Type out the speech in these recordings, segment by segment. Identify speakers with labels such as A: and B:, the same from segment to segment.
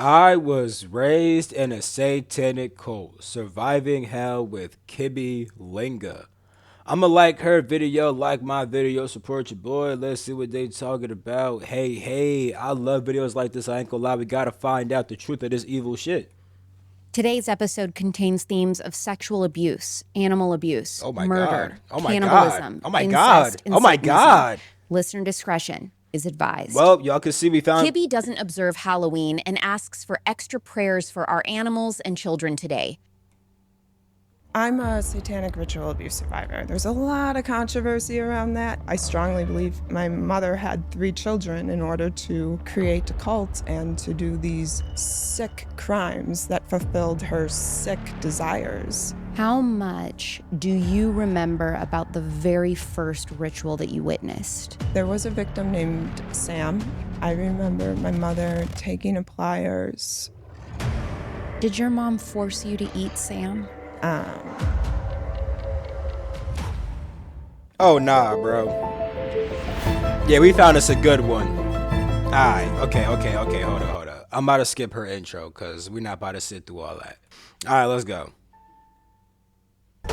A: I was raised in a satanic cult, surviving hell with Kibby Linga. I'ma like her video, like my video, support your boy. Let's see what they talking about. Hey, hey, I love videos like this. I ain't gonna lie, we gotta find out the truth of this evil shit.
B: Today's episode contains themes of sexual abuse, animal abuse,
A: Oh my god.
B: murder,
A: Oh my god.
B: cannibalism,
A: Oh my god.
B: incest, and
A: Oh my
B: Satanism.
A: god.
B: Listener discretion is advised.
A: Well, y'all can see we found.
B: Kibby doesn't observe Halloween and asks for extra prayers for our animals and children today.
C: I'm a satanic ritual abuse survivor. There's a lot of controversy around that. I strongly believe my mother had 3 children in order to create a cult and to do these sick crimes that fulfilled her sick desires.
B: How much do you remember about the very first ritual that you witnessed?
C: There was a victim named Sam. I remember my mother taking a pliers.
B: Did your mom force you to eat Sam?
A: Oh nah, bro. Yeah, we found us a good one. Alright, okay, hold up. I'm about to skip her intro because we're not about to sit through all that. Alright, let's go.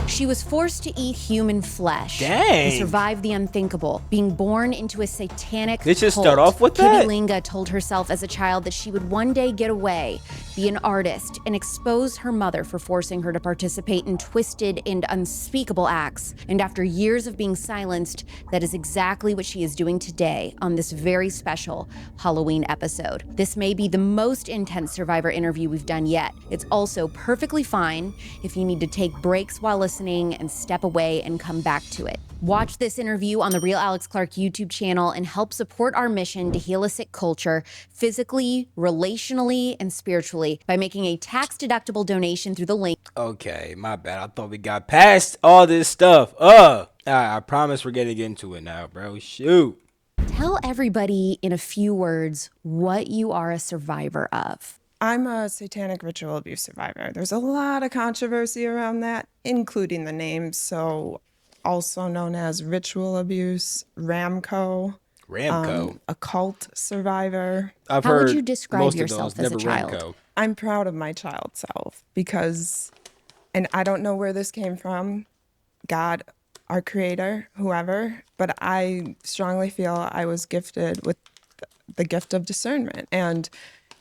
B: She was forced to eat human flesh
A: Dang.
B: and survive the unthinkable, being born into a satanic
A: Did you
B: cult.
A: start off with that?
B: Kibby Linga told herself as a child that she would one day get away, be an artist, and expose her mother for forcing her to participate in twisted and unspeakable acts. And after years of being silenced, that is exactly what she is doing today on this very special Halloween episode. This may be the most intense Survivor interview we've done yet. It's also perfectly fine if you need to take breaks while listening and step away and come back to it. Watch this interview on the Real Alex Clark YouTube channel and help support our mission to heal a sick culture physically, relationally, and spiritually by making a tax-deductible donation through the link.
A: Okay, my bad. I thought we got past all this stuff. I promise we're getting into it now, bro. Shoot.
B: Tell everybody in a few words what you are a survivor of.
C: I'm a satanic ritual abuse survivor. There's a lot of controversy around that, including the name. So, also known as ritual abuse, Ramco,
A: Ramco.
C: a cult survivor.
A: I've
B: How would
A: heard
B: you describe
A: most
B: yourself
A: of those,
B: as a
A: never
B: child?
A: Ramco.
C: I'm proud of my child self because, and I don't know where this came from, God, our creator, whoever, but I strongly feel I was gifted with the gift of discernment. And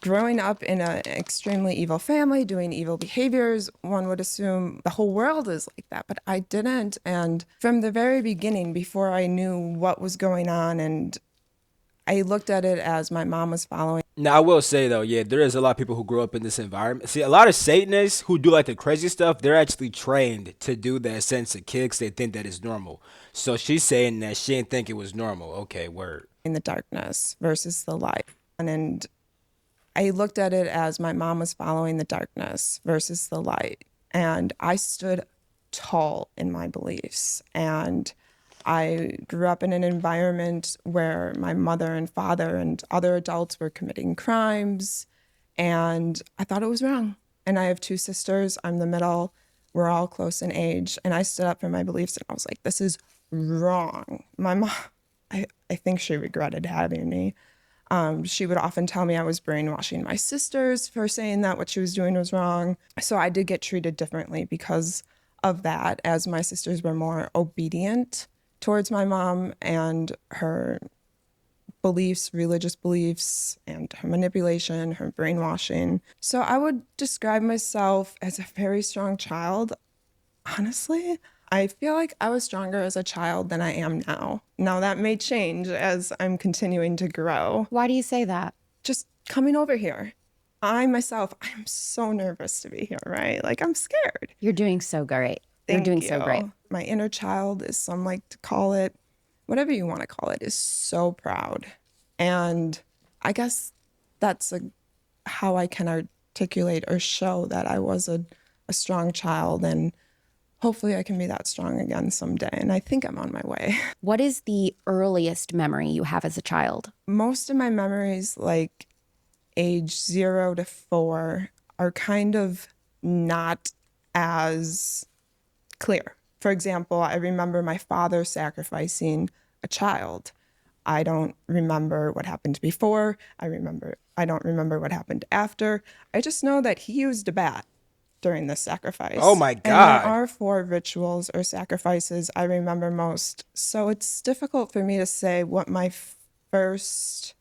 C: growing up in an extremely evil family, doing evil behaviors, one would assume the whole world is like that, but I didn't. And from the very beginning, before I knew what was going on, and I looked at it as my mom was following.
A: Now, I will say, though, yeah, there is a lot of people who grow up in this environment. See, a lot of Satanists who do like the crazy stuff, they're actually trained to do that since a kid 'cause they think that is normal. So she's saying that she didn't think it was normal. Okay, word.
C: In the darkness versus the light. And I looked at it as my mom was following the darkness versus the light. And I stood tall in my beliefs. And I grew up in an environment where my mother and father and other adults were committing crimes. And I thought it was wrong. And I have 2 sisters. I'm the middle. We're all close in age. And I stood up for my beliefs and I was like, this is wrong. My mom, I think she regretted having me. She would often tell me I was brainwashing my sisters for saying that what she was doing was wrong. So I did get treated differently because of that, as my sisters were more obedient towards my mom and her beliefs, religious beliefs, and her manipulation, her brainwashing. So I would describe myself as a very strong child. Honestly, I feel like I was stronger as a child than I am now. Now that may change as I'm continuing to grow.
B: Why do you say that?
C: Just coming over here. I'm so nervous to be here, right? Like, I'm scared.
B: You're doing so great. You're
C: Thank
B: doing
C: you.
B: so great.
C: My inner child, as some like to call it, whatever you want to call it, is so proud. And I guess that's how I can articulate or show that I was a strong child, and hopefully I can be that strong again someday. And I think I'm on my way.
B: What is the earliest memory you have as a child?
C: Most of my memories, like age 0 to 4, are kind of not as clear. For example, I remember my father sacrificing a child. I don't remember what happened before. I remember I don't remember what happened after. I just know that he used a bat during this sacrifice.
A: Oh my
C: And there
A: God.
C: are 4 rituals or sacrifices I remember most. So it's difficult for me to say what my first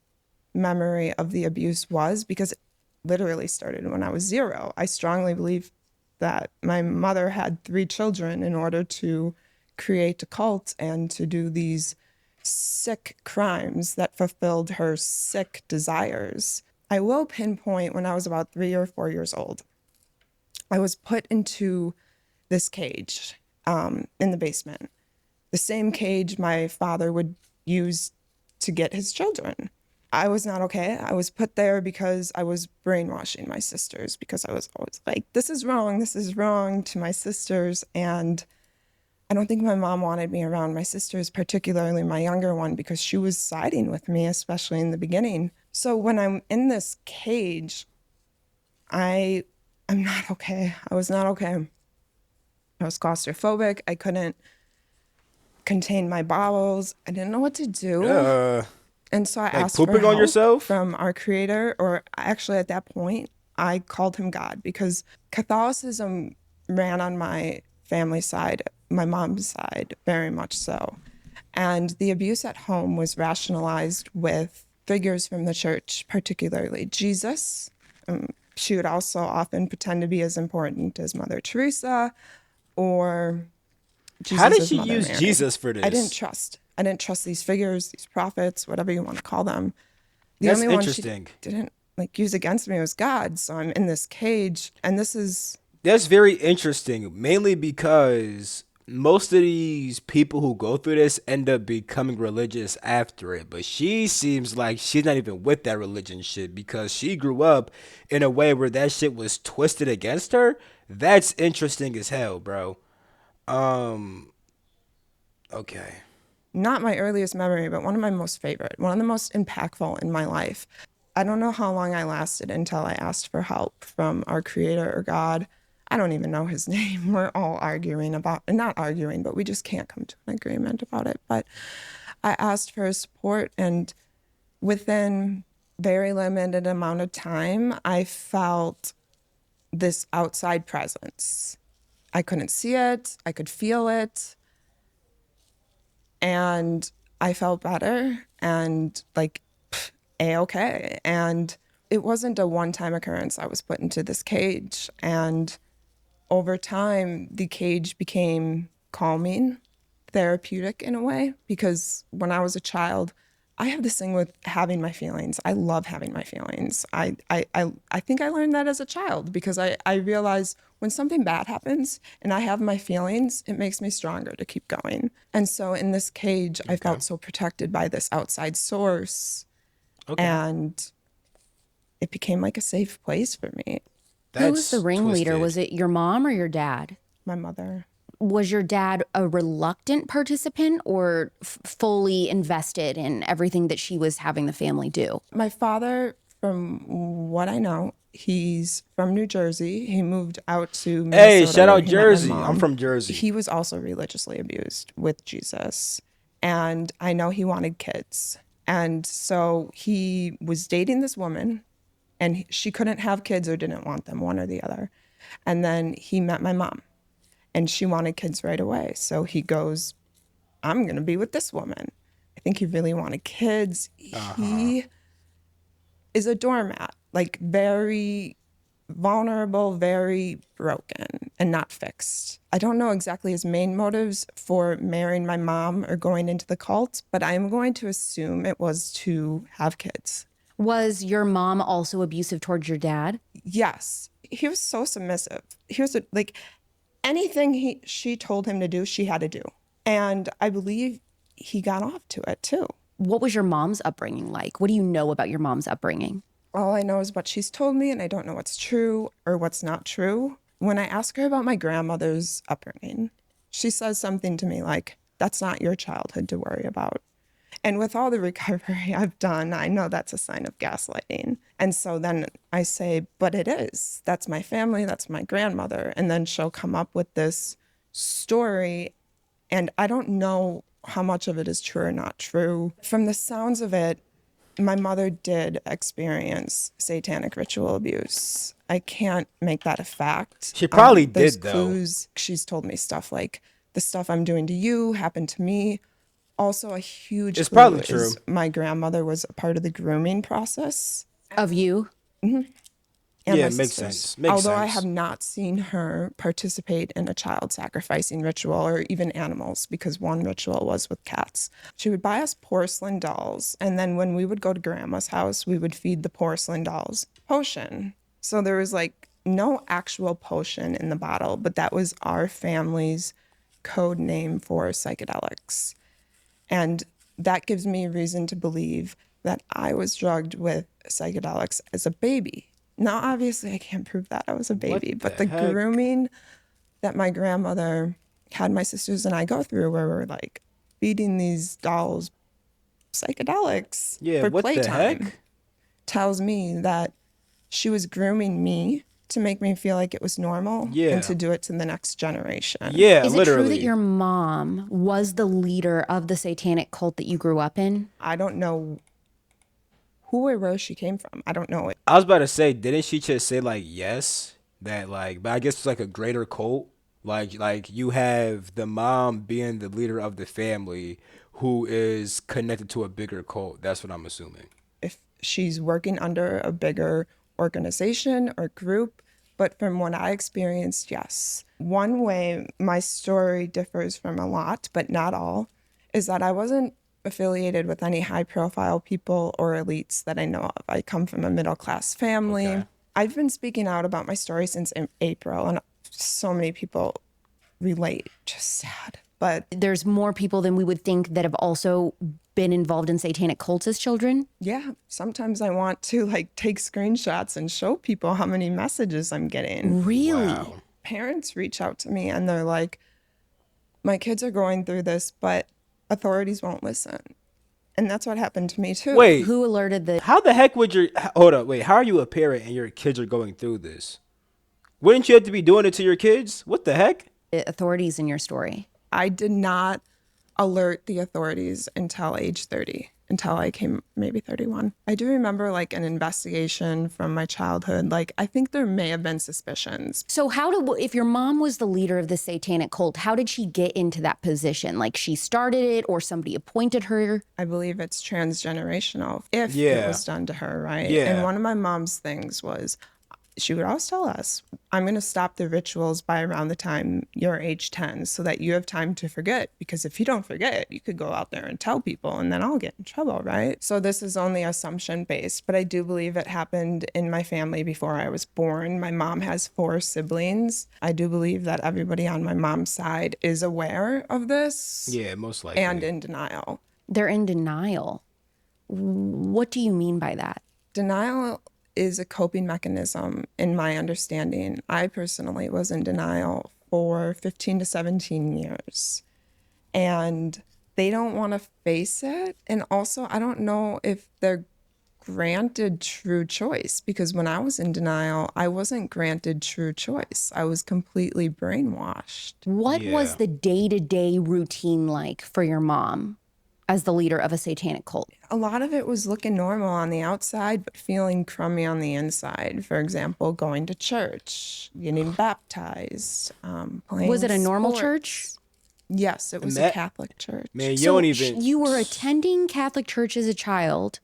C: memory of the abuse was, because it literally started when I was 0. I strongly believe that my mother had 3 children in order to create a cult and to do these sick crimes that fulfilled her sick desires. I will pinpoint when I was about 3 or 4 years old. I was put into this cage in the basement, the same cage my father would use to get his children. I was not okay. I was put there because I was brainwashing my sisters, because I was always like, this is wrong to my sisters. And I don't think my mom wanted me around my sisters, particularly my younger one, because she was siding with me, especially in the beginning. So when I'm in this cage, I'm not okay. I was not okay. I was claustrophobic. I couldn't contain my bowels. I didn't know what to do. And so I
A: Like
C: asked for
A: pooping on
C: help
A: yourself?
C: from our creator, or actually at that point, I called him God, because Catholicism ran on my family side, my mom's side, very much so. And the abuse at home was rationalized with figures from the church, particularly Jesus. She would also often pretend to be as important as Mother Teresa or
A: How did
C: Jesus's
A: she
C: mother
A: use
C: Mary.
A: Jesus for this?
C: I didn't trust these figures, these prophets, whatever you want to call them. The
A: That's
C: only one
A: interesting.
C: she didn't like use against me was God. So I'm in this cage, and this is
A: That's very interesting, mainly because most of these people who go through this end up becoming religious after it. But she seems like she's not even with that religion shit, because she grew up in a way where that shit was twisted against her. That's interesting as hell, bro. Um, okay.
C: not my earliest memory, but one of my most favorite, one of the most impactful in my life. I don't know how long I lasted until I asked for help from our creator or God. I don't even know his name. We're all arguing about, not arguing, but we just can't come to an agreement about it. But I asked for his support, and within very limited amount of time, I felt this outside presence. I couldn't see it, I could feel it, and I felt better and like a-okay. And it wasn't a one-time occurrence. I was put into this cage, and over time the cage became calming, therapeutic in a way, because when I was a child, I have this thing with having my feelings. I love having my feelings. I think I learned that as a child, because I realized when something bad happens and I have my feelings, it makes me stronger to keep going. And so in this cage, I felt so protected by this outside source, and it became like a safe place for me.
B: Who was the
A: That's
B: ringleader?
A: twisted.
B: Was it your mom or your dad?
C: My mother.
B: Was your dad a reluctant participant or fully invested in everything that she was having the family do?
C: My father, from what I know, he's from New Jersey. He moved out to Minnesota.
A: Hey, shout
C: where
A: out
C: he met my
A: Jersey.
C: mom.
A: I'm from Jersey.
C: He was also religiously abused with Jesus. And I know he wanted kids. And so he was dating this woman, and she couldn't have kids or didn't want them, one or the other. And then he met my mom, and she wanted kids right away. So he goes, I'm going to be with this woman. I think he really wanted kids. He is a doormat, like very vulnerable, very broken and not fixed. I don't know exactly his main motives for marrying my mom or going into the cult, but I'm going to assume it was to have kids.
B: Was your mom also abusive towards your dad?
C: Yes, he was so submissive. He was like anything she told him to do, she had to do. And I believe he got off to it too.
B: What was your mom's upbringing like? What do you know about your mom's upbringing?
C: All I know is what she's told me, and I don't know what's true or what's not true. When I ask her about my grandmother's upbringing, she says something to me like, that's not your childhood to worry about. And with all the recovery I've done, I know that's a sign of gaslighting. And so then I say, but it is. That's my family. That's my grandmother. And then she'll come up with this story. And I don't know how much of it is true or not true. From the sounds of it, My mother did experience satanic ritual abuse. I can't make that a fact.
A: She probably
C: There's
A: did, though.
C: clues. She's told me stuff like, the stuff I'm doing to you happened to me. Also, a huge
A: It's
C: clue
A: probably true.
C: is my grandmother was a part of the grooming process.
B: Of you?
C: And
A: Yeah,
C: my
A: it makes
C: sisters.
A: sense. Makes
C: Although I
A: sense.
C: have not seen her participate in a child sacrificing ritual or even animals, because one ritual was with cats. She would buy us porcelain dolls, and then when we would go to grandma's house, we would feed the porcelain dolls potion. So there was like no actual potion in the bottle, but that was our family's code name for psychedelics. And that gives me reason to believe that I was drugged with psychedelics as a baby. Now, obviously, I can't prove that I was a baby, but the
A: heck?
C: grooming that my grandmother had my sisters and I go through, where we're like feeding these dolls psychedelics
A: Yeah,
C: for
A: what the
C: playtime,
A: heck?
C: tells me that she was grooming me to make me feel like it was normal
A: Yeah.
C: and to do it to the next generation.
A: Yeah,
B: Is it
A: literally.
B: true that your mom was the leader of the satanic cult that you grew up in?
C: I don't know who or where she came from. I don't know it.
A: I was about to say, didn't she just say like yes? That like, but I guess it's like a greater cult. Like you have the mom being the leader of the family who is connected to a bigger cult. That's what I'm assuming.
C: If she's working under a bigger organization or group, but from what I experienced, yes. One way my story differs from a lot, but not all, is that I wasn't affiliated with any high profile people or elites that I know of. I come from a middle class family.
A: Okay.
C: I've been speaking out about my story since April, and so many people relate. Just sad. But
B: There's more people than we would think that have also been involved in satanic cults as children.
C: yeah, sometimes I want to like take screenshots and show people how many messages I'm getting.
B: Really?
A: Wow.
C: Parents reach out to me and they're like, my kids are going through this, but authorities won't listen. And that's what happened to me too.
A: Wait,
B: Who alerted the
A: how the heck would hold up? Wait, how are you a parent and your kids are going through this? Wouldn't you have to be doing it to your kids? What the heck?
B: authorities in your story?
C: I did not alert the authorities until age 30, until I came maybe 31. I do remember like an investigation from my childhood. Like, I think there may have been suspicions.
B: So if your mom was the leader of the satanic cult, how did she get into that position? Like she started it or somebody appointed her?
C: I believe it's transgenerational if it
A: Yeah.
C: was done to her, right?
A: Yeah.
C: And one of my mom's things was she would always tell us, I'm going to stop the rituals by around the time you're age 10 so that you have time to forget. Because if you don't forget, you could go out there and tell people and then I'll get in trouble, right? So this is only assumption based, but I do believe it happened in my family before I was born. My mom has 4 siblings. I do believe that everybody on my mom's side is aware of this
A: Yeah, most likely.
C: and in denial.
B: They're in denial. What do you mean by that?
C: Denial is a coping mechanism in my understanding. I personally was in denial for 15 to 17 years. And they don't want to face it. And also, I don't know if they're granted true choice, because when I was in denial, I wasn't granted true choice. I was completely brainwashed.
B: What was
A: Yeah.
B: the day-to-day routine like for your mom as the leader of a satanic cult?
C: A lot of it was looking normal on the outside, but feeling crummy on the inside. For example, going to church, getting baptized, playing
B: Was it a normal
C: sports.
B: church?
C: Yes, it was a
A: that-
C: Catholic church.
A: Man, you
B: So
A: don't even
B: you were attending Catholic church as a child,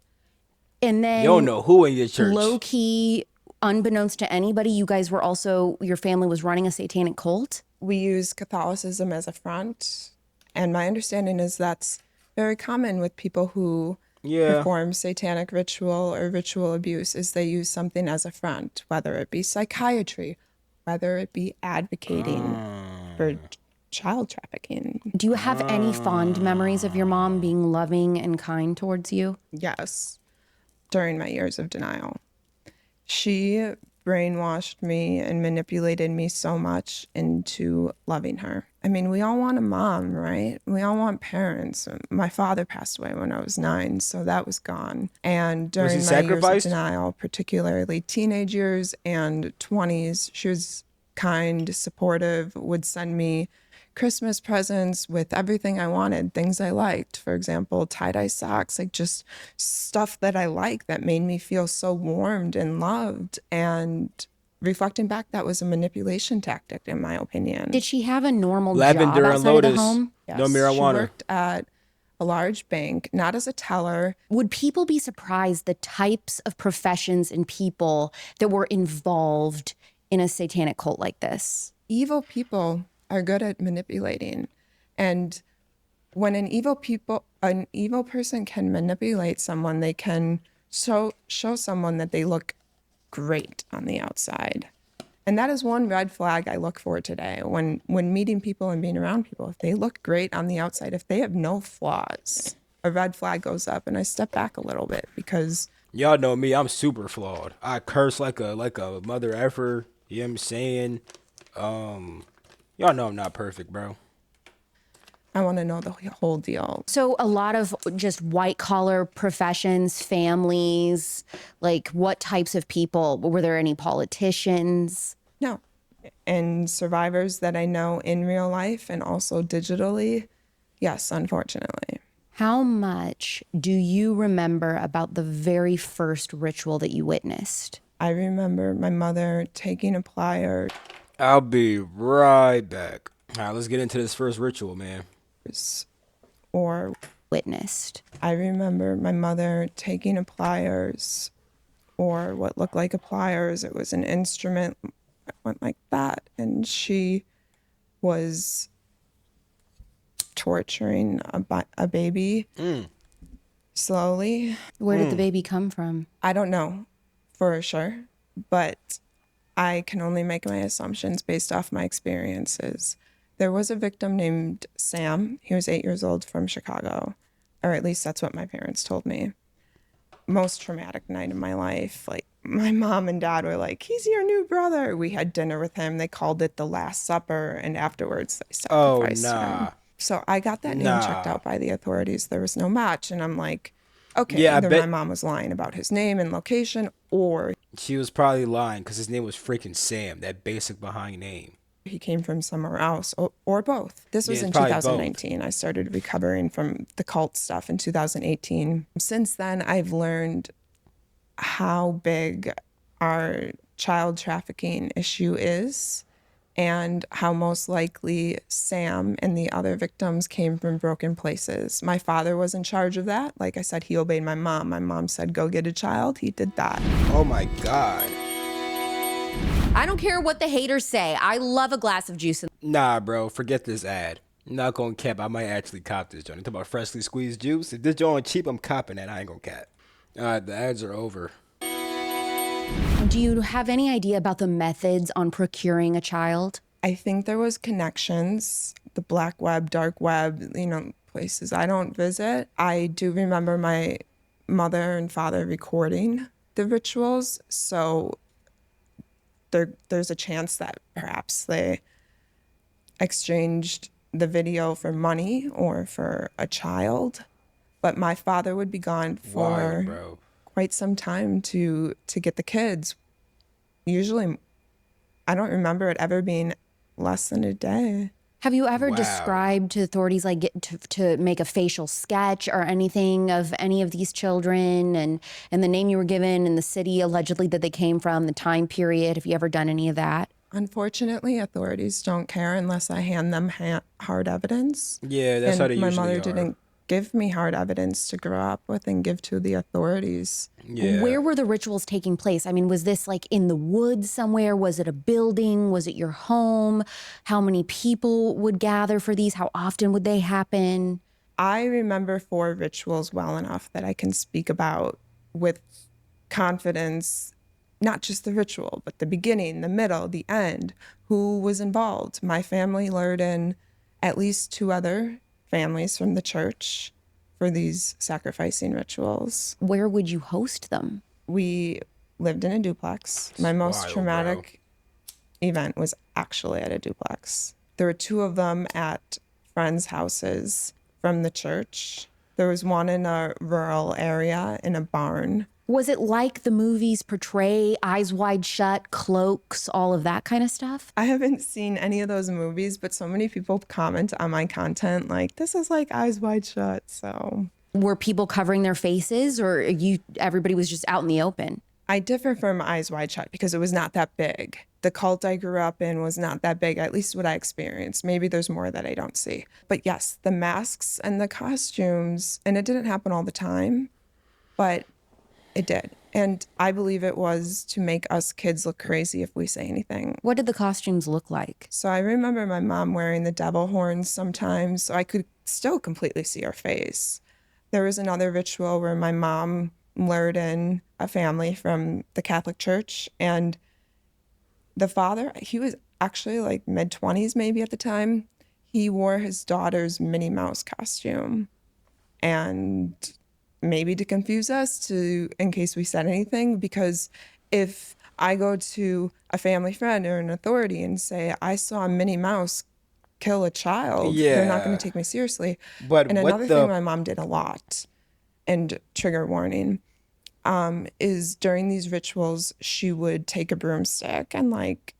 B: and then
A: you don't know who in your church.
B: low key, unbeknownst to anybody, you guys were also, your family was running a satanic cult.
C: We use Catholicism as a front, and my understanding is that's very common with people who
A: Yeah.
C: perform satanic ritual or ritual abuse, is they use something as a front, whether it be psychiatry, whether it be advocating for child trafficking.
B: Do you have any fond memories of your mom being loving and kind towards you?
C: Yes, during my years of denial. She brainwashed me and manipulated me so much into loving her. I mean, we all want a mom, right? We all want parents. My father passed away when I was 9, so that was gone. And during my years
A: sacrificed?
C: of denial, particularly teenage years and 20s, she was kind, supportive, would send me Christmas presents with everything I wanted, things I liked. For example, tie-dye socks, like just stuff that I like that made me feel so warmed and loved. And reflecting back, that was a manipulation tactic, in my opinion.
B: Did she have a normal
A: Lavender
B: job
A: and
B: outside of the
A: Lotus.
B: home?
A: No
C: Yes, she
A: marijuana.
C: worked at a large bank, not as a teller.
B: Would people be surprised the types of professions and people that were involved in a satanic cult like this?
C: Evil people are good at manipulating. And when an evil person can manipulate someone, they can show someone that they look great on the outside. And that is one red flag I look for today when meeting people and being around people. If they look great on the outside, if they have no flaws, a red flag goes up, and I step back a little bit because
A: Y'all know me, I'm super flawed. I curse like a mother effer. You know what I'm saying? Y'all know I'm not perfect, bro.
C: I want to know the whole deal.
B: So a lot of just white collar professions, families, like what types of people? Were there any politicians?
C: No. And survivors that I know in real life and also digitally, yes, unfortunately.
B: How much do you remember about the very first ritual that you witnessed?
C: I remember my mother taking a pliers
A: I'll be right back. All right, let's get into this first ritual, man.
C: or
B: Witnessed.
C: I remember my mother taking a pliers or what looked like a pliers. It was an instrument that went like that. And she was torturing a baby slowly.
B: Where did the baby come from?
C: I don't know for sure, but I can only make my assumptions based off my experiences. There was a victim named Sam. He was 8 years old from Chicago, or at least that's what my parents told me. Most traumatic night of my life. Like, my mom and dad were like, he's your new brother. We had dinner with him. They called it the Last Supper, and afterwards they sacrificed him. So I got that name checked out by the authorities. There was no match, and I'm like, okay,
A: Yeah, I
C: either
A: bet-
C: my mom was lying about his name and location, or
A: She was probably lying because his name was freaking Sam, that basic behind name.
C: he came from somewhere else, or both. This was
A: Yeah,
C: in
A: it's probably both.
C: 2019. I started recovering from the cult stuff in 2018. Since then, I've learned how big our child trafficking issue is and how most likely Sam and the other victims came from broken places. My father was in charge of that. Like I said, he obeyed my mom. My mom said, go get a child. He did that.
A: Oh my God.
B: I don't care what the haters say. I love a glass of juice.
A: Nah, bro, forget this ad. I'm not gonna cap. I might actually cop this joint. You talk about freshly squeezed juice. If this joint cheap, I'm copping that. I ain't gonna cap. All right, the ads are over.
B: Do you have any idea about the methods on procuring a child?
C: I think there was connections, the black web, dark web, places I don't visit. I do remember my mother and father recording the rituals. So there's a chance that perhaps they exchanged the video for money or for a child. But my father would be gone for
A: Wild, bro.
C: quite some time to get the kids. Usually, I don't remember it ever being less than a day.
B: Have you ever
A: Wow.
B: described to authorities, like to make a facial sketch or anything of any of these children and the name you were given and the city allegedly that they came from, the time period? Have you ever done any of that?
C: Unfortunately, authorities don't care unless I hand them hard evidence.
A: Yeah, that's
C: and
A: how they
C: my
A: usually
C: mother
A: are.
C: didn't give me hard evidence to grow up with and give to the authorities.
A: Yeah.
B: Where were the rituals taking place? I mean, was this like in the woods somewhere? Was it a building? Was it your home? How many people would gather for these? How often would they happen?
C: I remember 4 rituals well enough that I can speak about with confidence, not just the ritual, but the beginning, the middle, the end, who was involved. My family lured in at least 2 other families from the church for these sacrificing rituals.
B: Where would you host them?
C: We lived in a duplex. My most
A: wild,
C: traumatic event was actually at a duplex. There were 2 of them at friends' houses from the church. There was one in a rural area in a barn.
B: Was it like the movies portray, Eyes Wide Shut, cloaks, all of that kind of stuff?
C: I haven't seen any of those movies, but so many people comment on my content like, this is like Eyes Wide Shut. So
B: Were people covering their faces, or everybody was just out in the open?
C: I differ from Eyes Wide Shut because it was not that big. The cult I grew up in was not that big, at least what I experienced. Maybe there's more that I don't see. But yes, the masks and the costumes, and it didn't happen all the time, but it did. And I believe it was to make us kids look crazy if we say anything.
B: What did the costumes look like?
C: So I remember my mom wearing the devil horns sometimes, so I could still completely see her face. There was another ritual where my mom lured in a family from the Catholic Church, and the father, he was actually like mid-20s maybe at the time. He wore his daughter's Minnie Mouse costume, and maybe to confuse us in case we said anything, because if I go to a family friend or an authority and say, I saw Minnie Mouse kill a child, they're not going
A: Yeah.
C: to take me seriously.
A: But
C: And
A: what
C: another
A: the-
C: thing my mom did a lot, and trigger warning, is during these rituals, she would take a broomstick, and like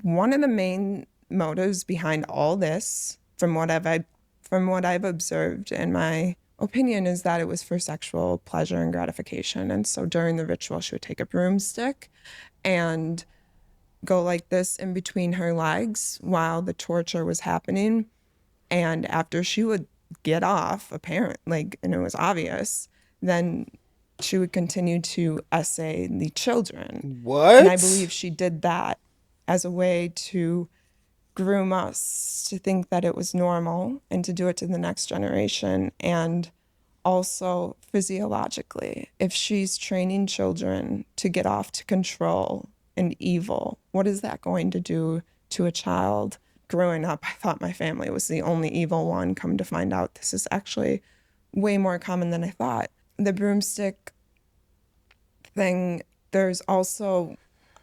C: one of the main motives behind all this, from what I've observed in my opinion, is that it was for sexual pleasure and gratification. And so during the ritual, she would take a broomstick and go like this in between her legs while the torture was happening. And after she would get off, and it was obvious, then she would continue to essay the children.
A: What?
C: And I believe she did that as a way to groom us to think that it was normal and to do it to the next generation. And also physiologically, if she's training children to get off to control and evil, what is that going to do to a child? Growing up, I thought my family was the only evil one. Come to find out, this is actually way more common than I thought. The broomstick thing, there's also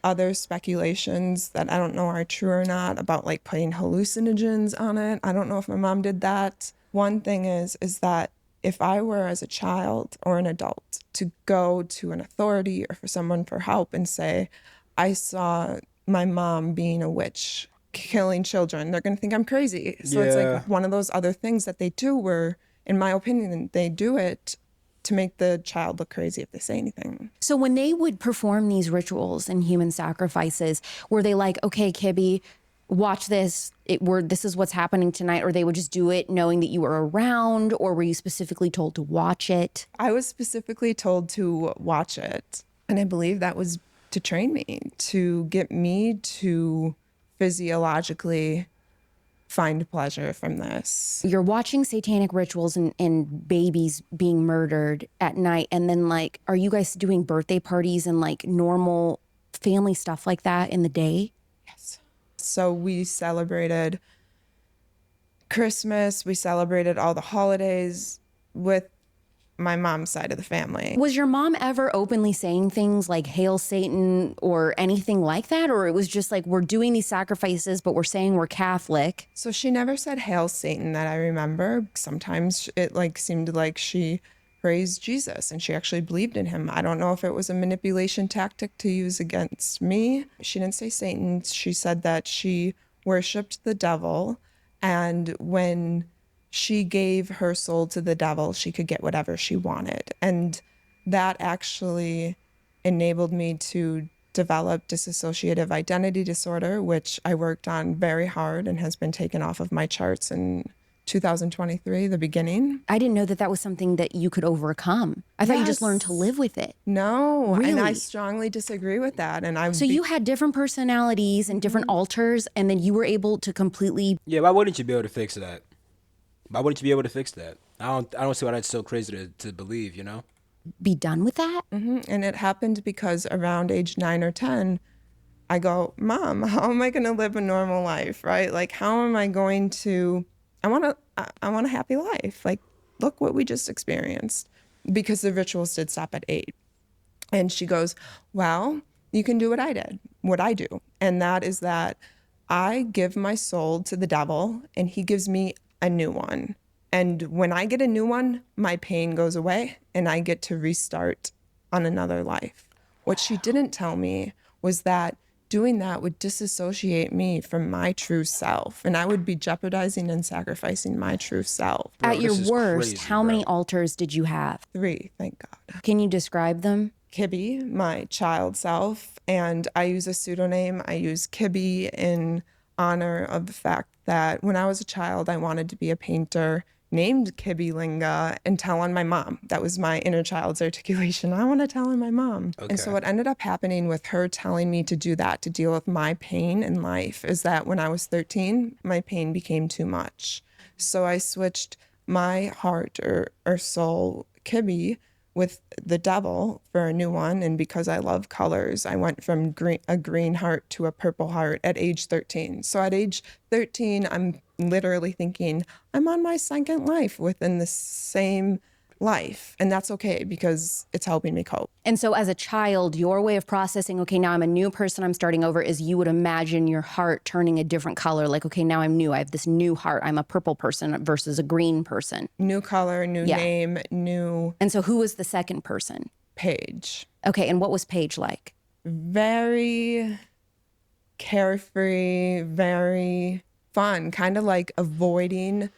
C: other speculations that I don't know are true or not about like putting hallucinogens on it. I don't know if my mom did that. One thing is that if I were as a child or an adult to go to an authority or for someone for help and say, I saw my mom being a witch, killing children, they're going to think I'm crazy. So it's
A: Yeah.
C: like one of those other things that they do where, in my opinion, they do it to make the child look crazy if they say anything.
B: So when they would perform these rituals and human sacrifices, were they like, okay, Kibby, watch this, this is what's happening tonight, or they would just do it knowing that you were around, or were you specifically told to watch it?
C: I was specifically told to watch it. And I believe that was to train me, to get me to physiologically find pleasure from this.
B: You're watching satanic rituals and babies being murdered at night, and then like, are you guys doing birthday parties and like normal family stuff like that in the day?
C: Yes. So we celebrated Christmas, we celebrated all the holidays with my mom's side of the family.
B: Was your mom ever openly saying things like Hail Satan or anything like that? Or it was just like, we're doing these sacrifices, but we're saying we're Catholic?
C: So she never said Hail Satan that I remember. Sometimes it like seemed like she praised Jesus and she actually believed in him. I don't know if it was a manipulation tactic to use against me. She didn't say Satan. She said that she worshiped the devil, and when she gave her soul to the devil, she could get whatever she wanted. And that actually enabled me to develop dissociative identity disorder, which I worked on very hard and has been taken off of my charts in 2023, the beginning.
B: I didn't know that that was something that you could overcome. I thought you just learned to
C: Yes.
B: live with it.
C: No, and I
B: Really?
C: strongly disagree with that. And
B: So you had different personalities and different alters, and then you were able to completely.
A: Yeah, why wouldn't you be able to fix that? Why wouldn't you be able to fix that? I don't see why that's so crazy to believe, you know?
B: Be done with that?
C: And it happened because around age 9 or 10, I go, Mom, how am I going to live a normal life, right? Like, how am I going to, I want a happy life. Like, look what we just experienced, because the rituals did stop at 8. And she goes, well, you can do what I did, what I do. And that is that I give my soul to the devil and he gives me a new one. And when I get a new one, my pain goes away and I get to restart on another life. What she didn't tell me was that doing that would disassociate me from my true self, and I would be jeopardizing and sacrificing my true self.
A: Bro,
B: At your
A: this is
B: worst,
A: crazy,
B: how many
A: bro.
B: alters did you have?
C: 3, thank God.
B: Can you describe them?
C: Kibby, my child self, and I use a pseudonym. I use Kibby in honor of the fact that when I was a child, I wanted to be a painter named Kibby Linga and tell on my mom. That was my inner child's articulation. I want to tell on my mom. And so
A: Okay.
C: what ended up happening with her telling me to do that, to deal with my pain in life, is that when I was 13, my pain became too much. So I switched my heart or soul, Kibby, with the devil for a new one. And because I love colors, I went from a green heart to a purple heart at age 13. So at age 13, I'm literally thinking I'm on my second life within the same life. And that's okay because it's helping me cope.
B: And so as a child, your way of processing, okay, now I'm a new person, I'm starting over, is you would imagine your heart turning a different color. Like, okay, now I'm new. I have this new heart. I'm a purple person versus a green person.
C: New color, new
B: Yeah.
C: name, new
B: And so who was the second person?
C: page.
B: Okay, and what was Paige like?
C: Very carefree, very fun, kind of like avoiding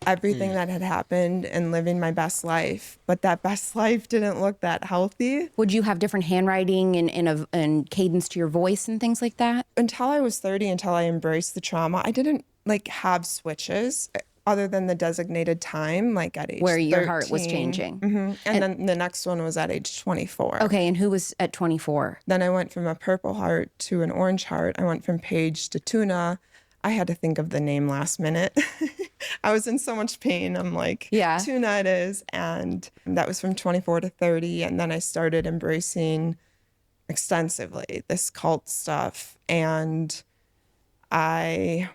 C: everything that had happened and living my best life. But that best life didn't look that healthy.
B: Would you have different handwriting and cadence to your voice and things like that?
C: Until I was 30, until I embraced the trauma, I didn't like have switches other than the designated time, like at age
B: Where your heart was
C: 13.
B: changing.
C: And then the next one was at age 24.
B: Okay, and who was at 24?
C: Then I went from a purple heart to an orange heart. I went from Paige to Tuna. I had to think of the name last minute. I was in so much pain. I'm like,
B: Yeah.
C: Tuna it is. And that was from 24 to 30. And then I started embracing extensively this cult stuff. And that's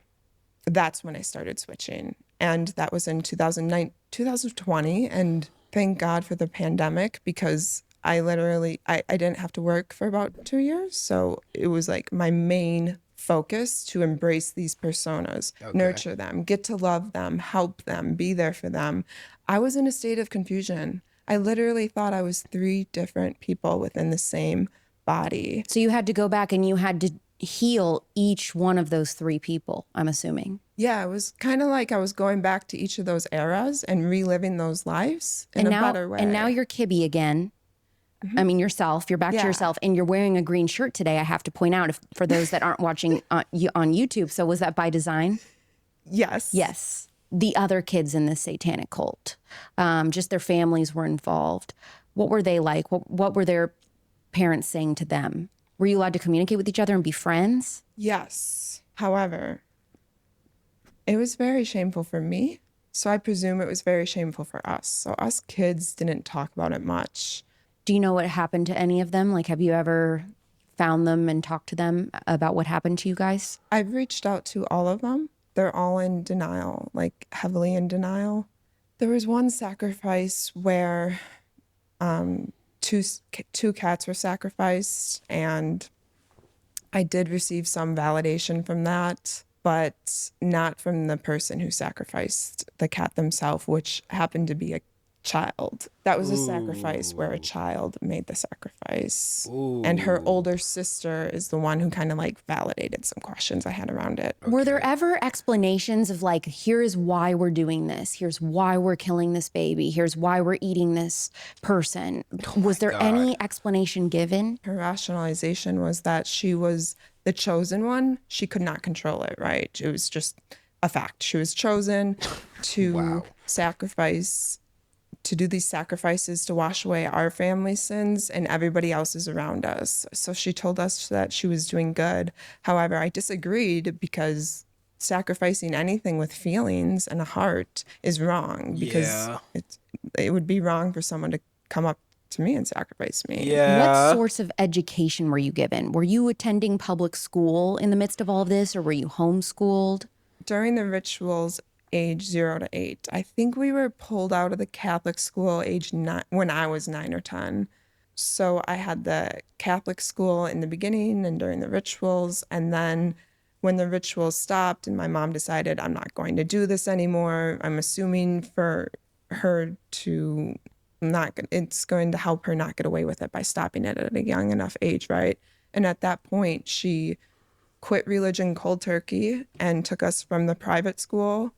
C: when I started switching. And that was in 2020. And thank God for the pandemic because I didn't have to work for about 2 years. So it was like my main focus to embrace these personas, nurture them, get to love them, help them, be there for them. I was in a state of confusion. I literally thought I was 3 different people within the same body.
B: So you had to go back and you had to heal each one of those 3 people, I'm assuming.
C: Yeah, it was kind of like I was going back to each of those eras and reliving those lives in a better way.
B: And now you're Kibby again. I mean, yourself, you're back to
C: Yeah.
B: yourself, and you're wearing a green shirt today. I have to point out for those that aren't watching on YouTube. So was that by design?
C: Yes.
B: Yes. The other kids in this satanic cult, just their families were involved. What were they like? What were their parents saying to them? Were you allowed to communicate with each other and be friends?
C: Yes. However, it was very shameful for me. So I presume it was very shameful for us. So us kids didn't talk about it much.
B: Do you know what happened to any of them? Like, have you ever found them and talked to them about what happened to you guys?
C: I've reached out to all of them. They're all in denial, like heavily in denial. There was one sacrifice where two cats were sacrificed, and I did receive some validation from that, but not from the person who sacrificed the cat themselves, which happened to be a child. That was a sacrifice where a child made the sacrifice. And her older sister is the one who kind of like validated some questions I had around it.
B: Were there ever explanations of like, here's why we're doing this, here's why we're killing this baby, here's why we're eating this person? Was there any explanation given?
C: Her rationalization was that she was the chosen one. She could not control it, right? It was just a fact. She was chosen to sacrifice, to do these sacrifices to wash away our family sins and everybody else's around us. So she told us that she was doing good. However, I disagreed because sacrificing anything with feelings and a heart is wrong because it would be wrong for someone to come up to me and sacrifice me.
B: What sorts of education were you given? Were you attending public school in the midst of all of this, or were you homeschooled?
C: During the rituals, age 0 to 8, I think we were pulled out of the Catholic school age 9 when I was 9 or 10. So I had the Catholic school in the beginning and during the rituals, and then when the rituals stopped and my mom decided I'm not going to do this anymore, I'm assuming for her to it's going to help her not get away with it by stopping it at a young enough age, right? And at that point, she quit religion cold turkey and took us from the private school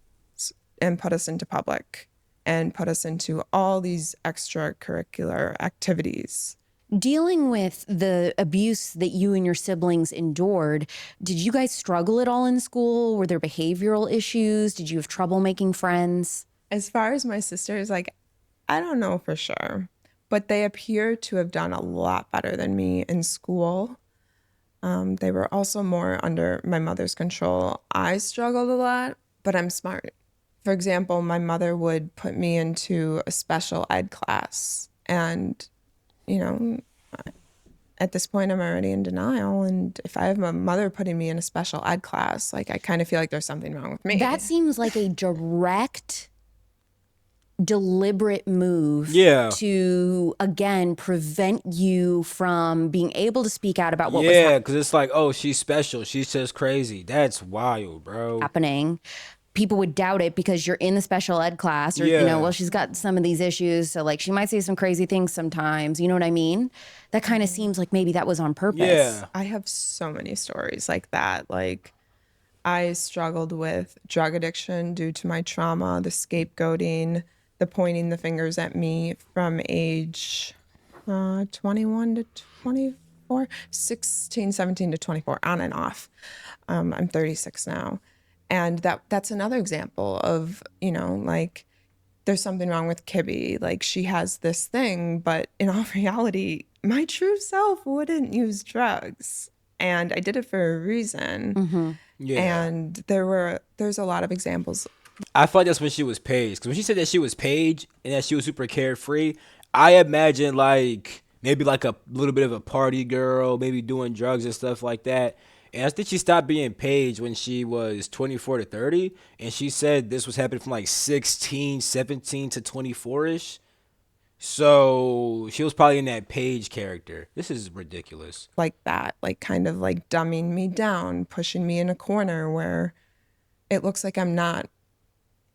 C: and put us into public and put us into all these extracurricular activities.
B: Dealing with the abuse that you and your siblings endured, did you guys struggle at all in school? Were there behavioral issues? Did you have trouble making friends?
C: As far as my sisters, like, I don't know for sure, but they appear to have done a lot better than me in school. They were also more under my mother's control. I struggled a lot, but I'm smart. For example, my mother would put me into a special ed class. And, you know, at this point, I'm already in denial. And if I have my mother putting me in a special ed class, like, I kind of feel like there's something wrong with me.
B: That seems like a direct, deliberate move to, again, prevent you from being able to speak out about what was
A: because it's like, oh, she's special. She's just crazy. That's wild, bro.
B: happening. People would doubt it because you're in the special ed class or, you know, well, she's got some of these issues. So, like, she might say some crazy things sometimes. You know what I mean? That kind of seems like maybe that was on purpose.
A: Yeah.
C: I have so many stories like that. Like, I struggled with drug addiction due to my trauma, the scapegoating, the pointing the fingers at me from age 21 to 24, 16, 17 to 24, on and off. I'm 36 now. And that's another example of, you know, like, there's something wrong with Kibby. Like, she has this thing, but in all reality, my true self wouldn't use drugs. And I did it for a reason. And there's a lot of examples.
A: I feel like that's when she was Paige. Because when she said that she was Paige and that she was super carefree, I imagine, like, maybe like a little bit of a party girl, maybe doing drugs and stuff like that. And I think she stopped being Paige when she was 24 to 30. And she said this was happening from like 16, 17 to 24-ish. So she was probably in that Paige character. This is ridiculous.
C: Like that, like, kind of like dumbing me down, pushing me in a corner where it looks like I'm not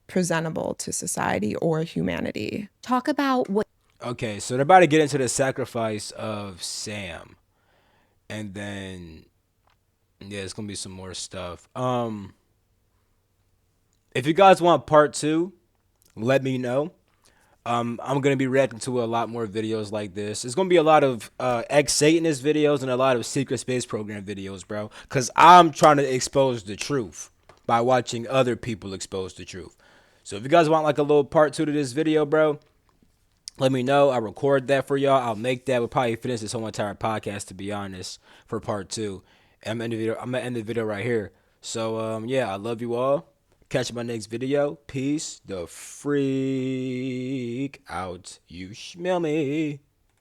C: presentable to society or humanity.
B: Talk about what.
A: Okay, so they're about to get into the sacrifice of Sam. And then, yeah, it's going to be some more stuff. If you guys want part 2, let me know. I'm going to be reacting to a lot more videos like this. It's going to be a lot of ex-Satanist videos and a lot of Secret Space Program videos, bro. Because I'm trying to expose the truth by watching other people expose the truth. So if you guys want like a little part 2 to this video, bro, let me know. I'll record that for y'all. I'll make that. We'll probably finish this whole entire podcast, to be honest, for part 2. And I'm going to end the video right here. So, yeah, I love you all. Catch you in my next video. Peace the freak out. You smell me.